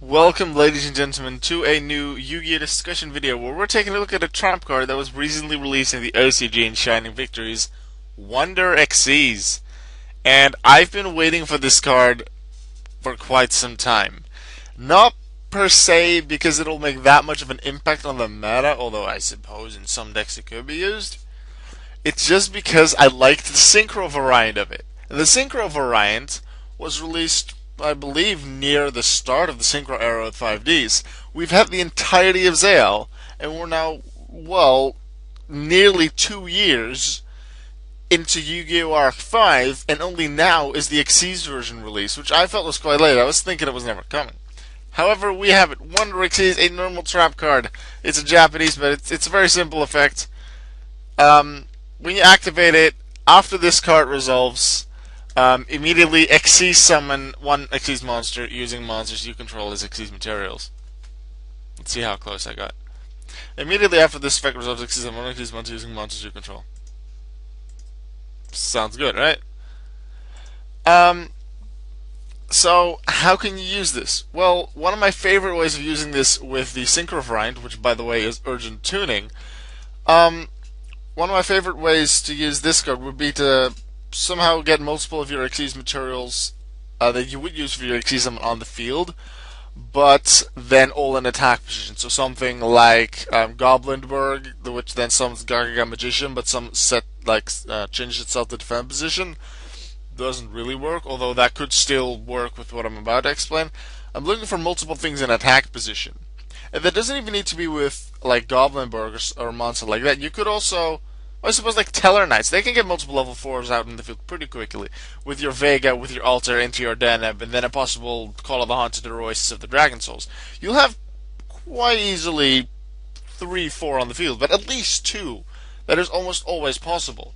Welcome, ladies and gentlemen, to a new Yu-Gi-Oh! Discussion video where we're taking a look at a trap card that was recently released in the OCG and Shining Victories, Wonder Xyz. And I've been waiting for this card for quite some time. Not per se because it'll make that much of an impact on the meta, although I suppose in some decks it could be used. It's just because I liked the Synchro variant of it. And the Synchro variant was released, I believe, near the start of the Synchro era with 5Ds. We've had the entirety of Zale, and we're now, well, nearly 2 years into Yu-Gi-Oh! Arc 5, and only now is the Xyz version released, which I felt was quite late. I was thinking it was never coming. However, we have it. Wonder Xyz, a normal trap card. It's a Japanese, but it's a very simple effect. When you activate it, after this card resolves, immediately Xyz summon one Xyz monster using monsters you control as Xyz materials. Let's see how close I got. Immediately after this effect resolves, Xyz summon one Xyz monster using monsters you control. Sounds good, right? So how can you use this? Well, one of my favorite ways of using this with the Synchro variant, which by the way is urgent tuning, one of my favorite ways to use this card would be to somehow get multiple of your Xyz materials that you would use for your Xyz summon on the field, but then all in attack position. So something like Goblinberg, which then summons Gargaga Magician, but some set changes itself to defend position. Doesn't really work, although that could still work with what I'm about to explain. I'm looking for multiple things in attack position. And that doesn't even need to be with like Goblinberg or a monster like that. You could also, I suppose, like Teller Knights. They can get multiple level 4s out in the field pretty quickly. With your Vega, with your Altar, into your Deneb, and then a possible Call of the Haunted or Oasis of the Dragon Souls. You'll have quite easily 3, 4 on the field, but at least 2. That is almost always possible.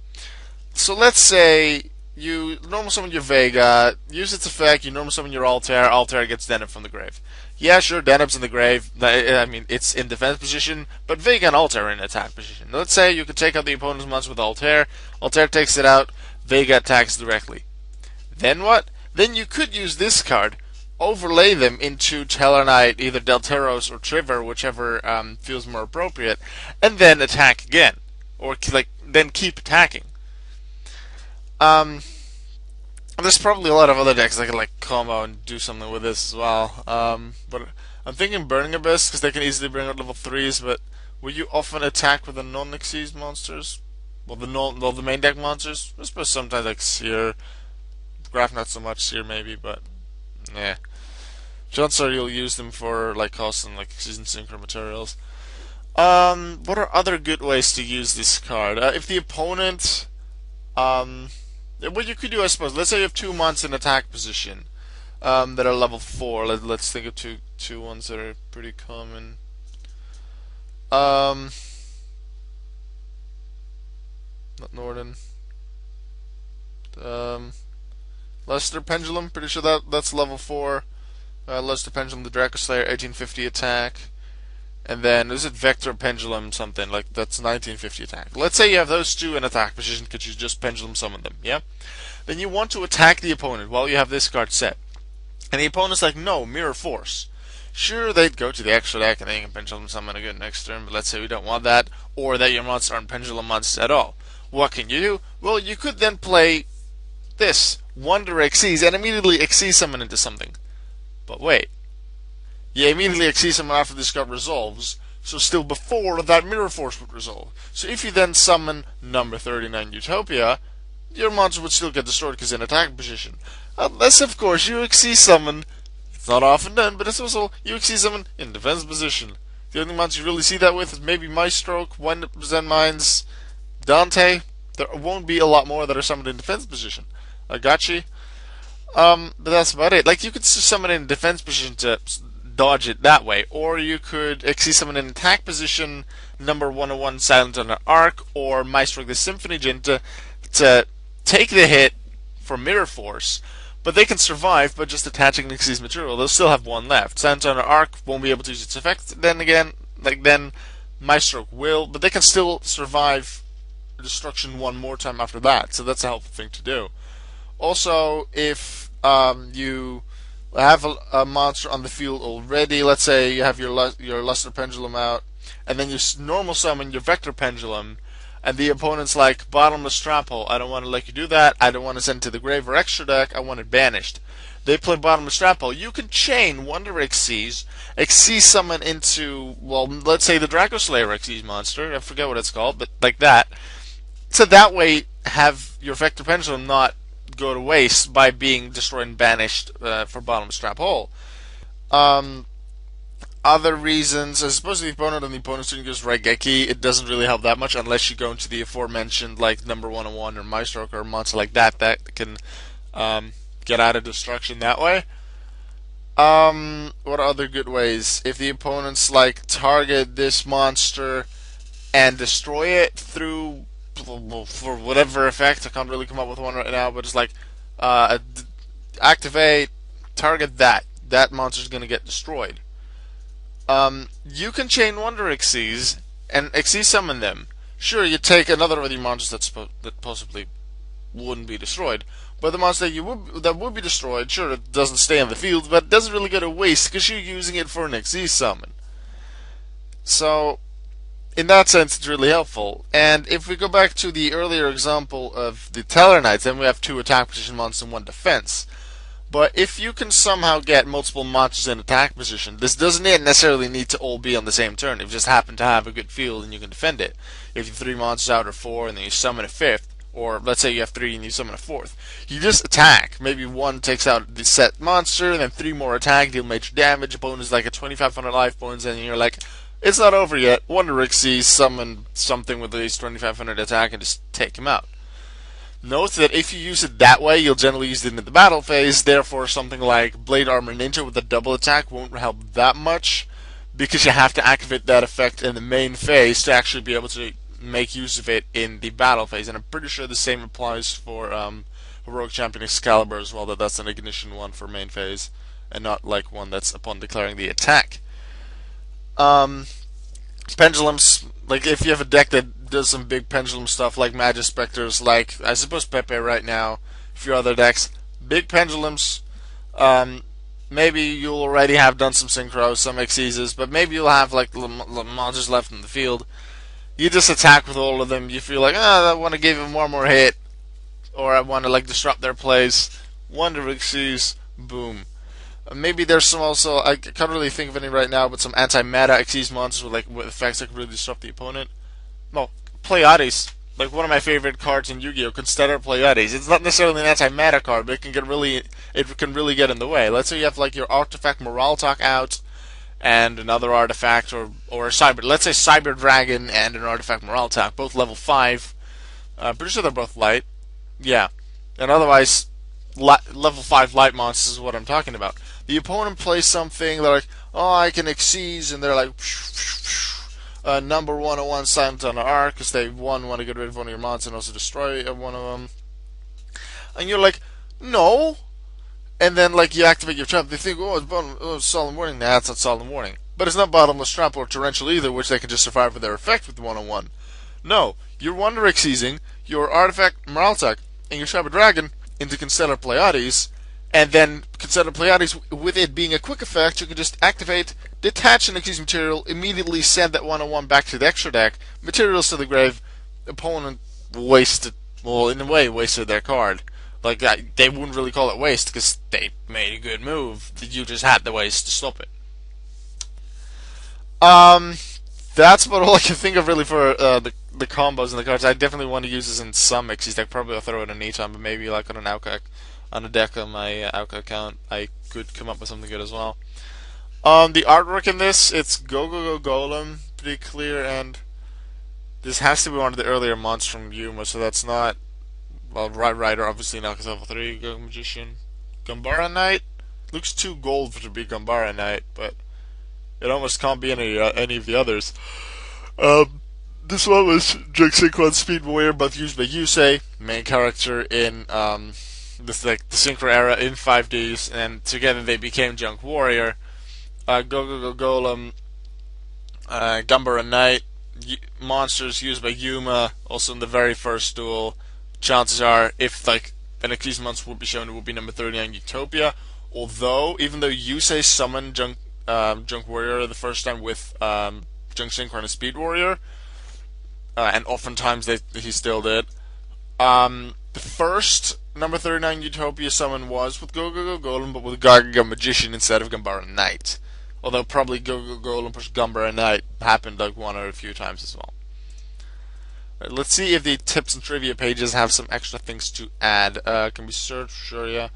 So let's say you normal summon your Vega, use its effect, you normal summon your Altair gets Deneb from the grave. Yeah, sure, Deneb's in the grave. I mean, it's in defense position, but Vega and Altair are in attack position. Let's say you could take out the opponent's monster with Altair. Altair takes it out. Vega attacks directly. Then what? Then you could use this card, overlay them into Tellarknight, either Delteros or Triver, whichever feels more appropriate, and then attack again, or then keep attacking. There's probably a lot of other decks that can combo and do something with this as well. But I'm thinking Burning Abyss because they can easily bring out level 3s. But will you often attack with the non-Xyz monsters? Well, the main deck monsters. I suppose sometimes like Seer, Graph not so much. Seer maybe, but yeah. Chances are you'll use them for cost and Xyz and Synchro materials. What are other good ways to use this card? If the opponent, what you could do, I suppose, let's say you have 2 monsters in attack position that are level 4. Let's think of two ones that are pretty common. Not Norden. Luster Pendulum, pretty sure that's level 4. Luster Pendulum, the Draco Slayer, 1850 attack. And then, is it Vector Pendulum something? That's 1950 attack. Let's say you have those 2 in attack position because you just Pendulum summon them, yeah? Then you want to attack the opponent while you have this card set. And the opponent's like, no, Mirror Force. Sure, they'd go to the extra deck and they can Pendulum summon again next turn, but let's say we don't want that, or that your monsters aren't Pendulum monsters at all. What can you do? Well, you could then play this, Wonder Xyz, and immediately Xyz summon into something. But wait. Yeah, immediately Xyz summon after this card resolves, so still before that Mirror Force would resolve. So if you then summon number 39 Utopia, your monster would still get destroyed because in attack position. Unless, of course, you Xyz summon, it's not often done, but it's also you Xyz summon in defense position. The only monster you really see that with is maybe Maestro, 1% Mines, Dante. There won't be a lot more that are summoned in defense position. Agachi. But that's about it. You could summon in defense position to dodge it that way, or you could Xyz summon in attack position, number 101 Silent on an Arc, or Maestro the Symphony Djinn to take the hit for Mirror Force, but they can survive by just attaching an Xyz material. They'll still have 1 left. Silent on an Arc won't be able to use its effect then again, then Maestro will, but they can still survive destruction 1 more time after that, so that's a helpful thing to do. Also, if you have a monster on the field already. Let's say you have your Luster Pendulum out, and then you normal summon your Vector Pendulum, and the opponent's like, Bottomless Trap Hole, I don't want to let you do that, I don't want to send it to the grave or extra deck, I want it banished. They play Bottomless Trap Hole. You can chain Wonder Xyz, Xyz summon into, well, let's say the Draco Slayer Xyz monster, I forget what it's called, but like that. So that way, have your Vector Pendulum not go to waste by being destroyed and banished for Bottomless Trap Hole. Other reasons, I suppose the opponent on the opponent's turn goes Raigeki, it doesn't really help that much unless you go into the aforementioned like number 101 or Maestro or a monster like that can get out of destruction that way. What are other good ways? If the opponent's like target this monster and destroy it through for whatever effect, I can't really come up with one right now, but it's like activate, target that monster's gonna get destroyed. You can chain Wonder Xyz and Xyz summon them. Sure, you take another of the monsters that possibly wouldn't be destroyed, but the monster that would be destroyed, sure, it doesn't stay on the field, but it doesn't really go to waste because you're using it for an Xyz summon. So, in that sense, it's really helpful. And if we go back to the earlier example of the Tellarknights, then we have 2 attack position monsters and 1 defense. But if you can somehow get multiple monsters in attack position, this doesn't necessarily need to all be on the same turn. If you just happen to have a good field and you can defend it. If you have 3 monsters out or 4 and then you summon a 5th, or let's say you have 3 and you summon a 4th, you just attack. Maybe 1 takes out the set monster, and then 3 more attack, deal major damage, opponent's like a 2,500 life points, and you're like, it's not over yet. Wonder Xyz summon something with at least 2,500 attack and just take him out. Note that if you use it that way, you'll generally use it in the battle phase, therefore something like Blade Armor Ninja with a double attack won't help that much, because you have to activate that effect in the main phase to actually be able to make use of it in the battle phase, and I'm pretty sure the same applies for Heroic Champion Excalibur as well, that's an ignition one for main phase, and not like one that's upon declaring the attack. Pendulums, like if you have a deck that does some big pendulum stuff like Magispectors, like I suppose Pepe right now, a few other decks, big pendulums, maybe you'll already have done some synchros, some Xyzs, but maybe you'll have like monsters left in the field. You just attack with all of them, you feel like, I want to give them one more hit, or I want to like disrupt their plays, Wonder Xyz, boom. Maybe there's some also, I can't really think of any right now, but some anti-meta Xyz monsters with effects that can really disrupt the opponent. No, Pleiades, like one of my favorite cards in Yu-Gi-Oh! Consider Pleiades. It's not necessarily an anti-meta card, but it can really get in the way. Let's say you have like your artifact Moraltalk out, and another artifact, or a cyber. Let's say Cyber Dragon and an artifact Moraltalk, both level 5. Pretty sure they're both light. Yeah, and otherwise, level 5 light monsters is what I'm talking about. The opponent plays something, they're like, oh, I can Xyz, and they're like, number 101 Silent on the Arc, because they, want to get rid of one of your monsters and also destroy one of them. And you're like, no. And then, like, you activate your trap, they think, it's Solemn Warning. Nah, it's not Solemn Warning. But it's not Bottomless Trap or Torrential either, which they can just survive with their effect with 101. No, you're Wonder Xyzing your artifact Moraltalk and your Cyber Dragon into Constellar Pleiades, and then Constellar Pleiades, with it being a quick effect, you can just activate, detach an Xyz material, immediately send that 101 back to the extra deck, materials to the grave, opponent wasted, well, in a way, wasted their card. Like, they wouldn't really call it waste, because they made a good move, you just had the waste to stop it. That's about all I can think of really for the combos and the cards. I definitely want to use this in some Xyz deck. Probably I'll throw it in Eton, but maybe like on a deck on my Auka account, I could come up with something good as well. The artwork in this, it's Go Go Go Golem, pretty clear, and this has to be one of the earlier monsters from Yuma, so that's not, well, Rider obviously not, because level 3, Go Magician. Gambara Knight, looks too gold to be Gambara Knight, but it almost can't be any of the others. This one was Junk Speed Warrior, both used by Yusei, main character in the Synchro era in 5Ds, and together they became Junk Warrior. Go Go Go Golem, Gambara Knight, monsters used by Yuma, also in the very first duel. Chances are, if like an Xyz monster would be shown, it would be number 39 Utopia, Although, even though you say summon Junk Warrior the first time with Junk Synchro and Speed Warrior, and oftentimes he still did. The first number 39 Utopia summon was with Go Go Go Golem, but with Gargaga Magician instead of Gumbara Knight. Although probably Go Go Golem push Gumbara Knight happened like one or a few times as well. Right, let's see if the tips and trivia pages have some extra things to add. Can we search? Sure, yeah.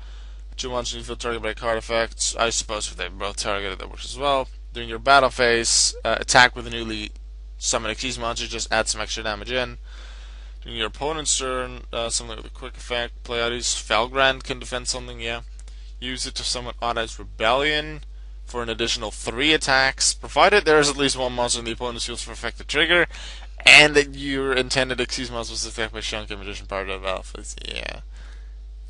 2 months you feel targeted by card effects. I suppose if they're both targeted, that works as well. During your battle phase, attack with a newly summoned Xyz monster, just add some extra damage in. During your opponent's turn, something with a quick effect. Pleiades Felgrand can defend something, yeah. Use it to summon Odd-Eyes Rebellion for an additional 3 attacks, provided there is at least one monster in the opponent's field for effect to trigger, and that your intended Xyz monster was attacked by Shanka Magician part of Alphas, yeah.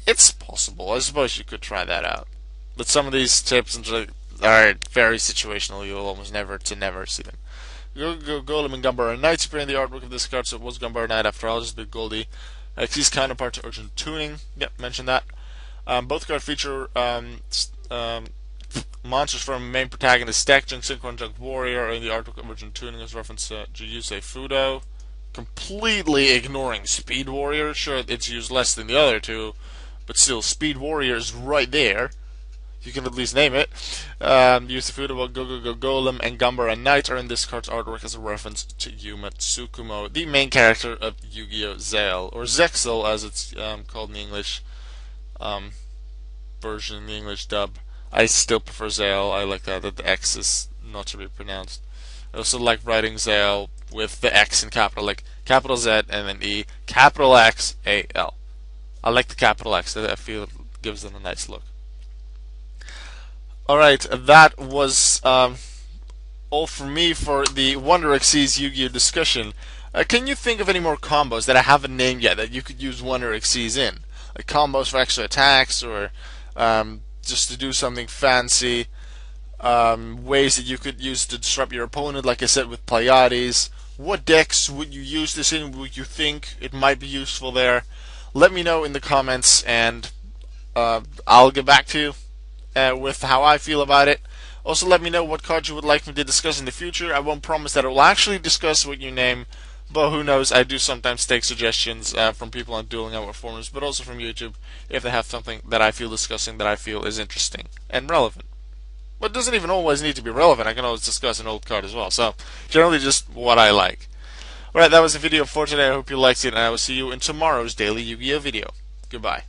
It's possible. I suppose you could try that out. But some of these tips are very situational. You'll almost never see them. Golem and Gumbara Knight appear in the artwork of this card, so it was Gumbara Knight after all, just a bit Goldie. Xyz counterpart to Urgent Tuning. Yep, mentioned that. Both cards feature monsters from main protagonist deck. Junk Synchro and Junk Warrior in the artwork of Urgent Tuning is reference to Juyusei Fudo. Completely ignoring Speed Warrior. Sure, it's used less than the other two, but still, Speed Warrior is right there. You can at least name it. Use the Fudo, Go Go Go Golem, and Gumbara Knight are in this card's artwork as a reference to Yuma Tsukumo, the main character of Yu-Gi-Oh! Zale, or Zexal as it's called in the English version, the English dub. I still prefer Zale. I like that the X is not to be pronounced. I also like writing Zale with the X in capital, like capital Z and then E, capital X, A, L. I like the capital X. I feel it gives it a nice look. Alright, that was all for me for the Wonder Xyz Yu-Gi-Oh! Discussion. Can you think of any more combos that I haven't named yet that you could use Wonder Xyz in? Like combos for extra attacks, or just to do something fancy, ways that you could use to disrupt your opponent, like I said with Pleiades. What decks would you use this in? Would you think it might be useful there? Let me know in the comments, and I'll get back to you with how I feel about it. Also, let me know what cards you would like me to discuss in the future. I won't promise that I will actually discuss what you name, but who knows, I do sometimes take suggestions from people on Dueling Hour forums, but also from YouTube, if they have something that I feel discussing that I feel is interesting and relevant. But it doesn't even always need to be relevant. I can always discuss an old card as well. So, generally just what I like. Alright, that was the video for today. I hope you liked it, and I will see you in tomorrow's daily Yu-Gi-Oh! Video. Goodbye.